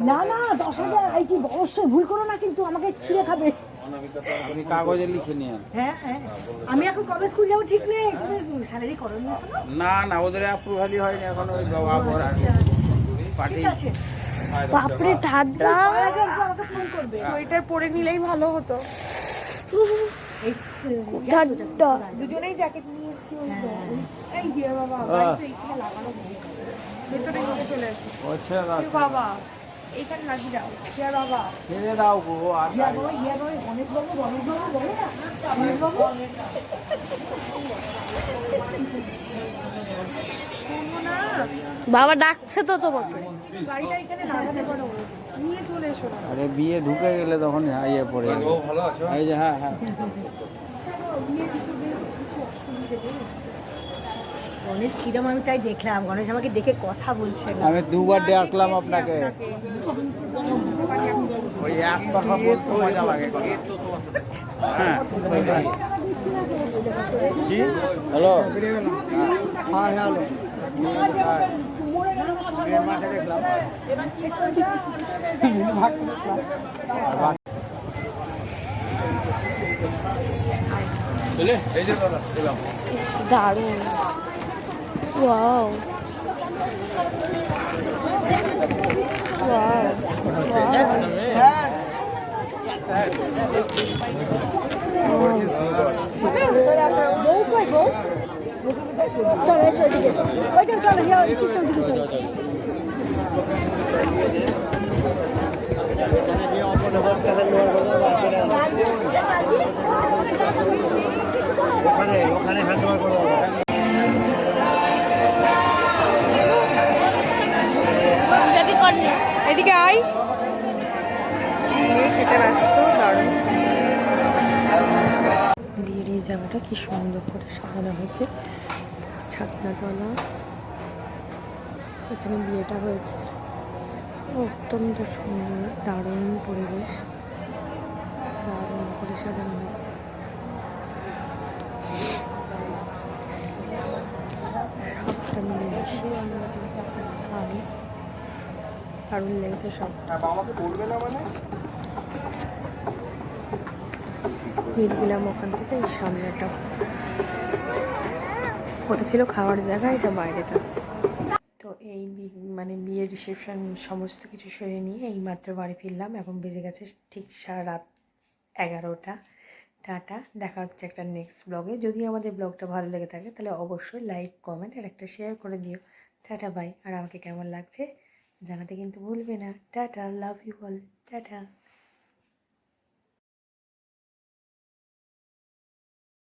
না না 10,000 এই যে অবশ্যই ভুল করো না, কিন্তু আমাকে ছিঁড়ে খাবে। কাগজে লিখে নিয়ে হ্যাঁ হ্যাঁ, আমি এখন কবে স্কুল যাবো ঠিক নেই। তুমি স্যালারি করো নি এখনো? না না, ওদের অ্যাপ্রুভালই হয়নি এখন। ওই ঠিক আছে। বাপরে ঠান্ডা, আগে আমাকে ফোন করবে। সোয়েটার পরে নিলেই ভালো হতো। এই ঠান্ডা, দুজনেই জ্যাকেট নিয়ে এসেছি। ওই তো এই হিয়া বাবা গাড়িতে এইখানে লাগানো ভেতরে নিয়ে চলে আসি। বাবা এইখানে লাগিয়ে দাও হিয়া বাবা। ছেড়ে দাও গো। আর ইয়া বাবা গণেশবাবু বলো না গণেশবাবু। বাবা ডাকছে তো তোমাকে। গাড়িটা এখানে লাগাতে পারো, নিয়ে চলে এসো না। আরে বিয়ে ঢুকে গেলে তখন ইয়ে পড়ে যাবে। এই যে হ্যাঁ হ্যাঁ, গণেশ কিরম আমি তাই দেখলাম। গণেশ আমাকে দেখে কথা বলছে না। আমি দুবার ডাকলাম আপনাকে। ওই এক কথা বলতে মজা লাগে। হ্যাঁ হ্যালো, হ্যাঁ হ্যালো, মাঠে দেখলাম। দারুণ, ওয়াও ওয়াও। বউ কই বউ? চলো এসো এদিকে এসো। ওই যে চলো হিয়া কিসের দিকে চলো। গাড়ি এসেছে গাড়ি। ওখানে হ্যান্ড ওভার করে দেবো। এদিকে আয়, খেতে ব্যস্ত। দারুণ বিয়ের এই জায়গাটা কি সুন্দর করে সাজানো হয়েছে, ছাদনাতলা। এখানে বিয়েটা হয়েছে, অত্যন্ত সুন্দর, দারুণ পরিবেশ, দারুণ করে সাজানো হয়েছে। সবটা মিলেমিশে ভালো, দারুণ লেগেছে সব। গেলাম ওখান থেকে। এই সামনেটা ওটা ছিল খাওয়ার জায়গা, এটা বাইরেটা। তো এই মানে বিয়ের রিসেপশন সমস্ত কিছু সেরে নিয়ে এই মাত্র বাড়ি ফিরলাম। এখন বেজে গেছে ঠিক রাত 11টা। টাটা, দেখা হচ্ছে একটা নেক্সট ব্লগে। যদি আমাদের ব্লগটা ভালো লেগে থাকে তাহলে অবশ্যই লাইক, কমেন্ট আর একটা শেয়ার করে দিও। Tata bye. আর আমাকে কেমন লাগছে জানাতে কিন্তু ভুলবে না। Tata, love you all, tata.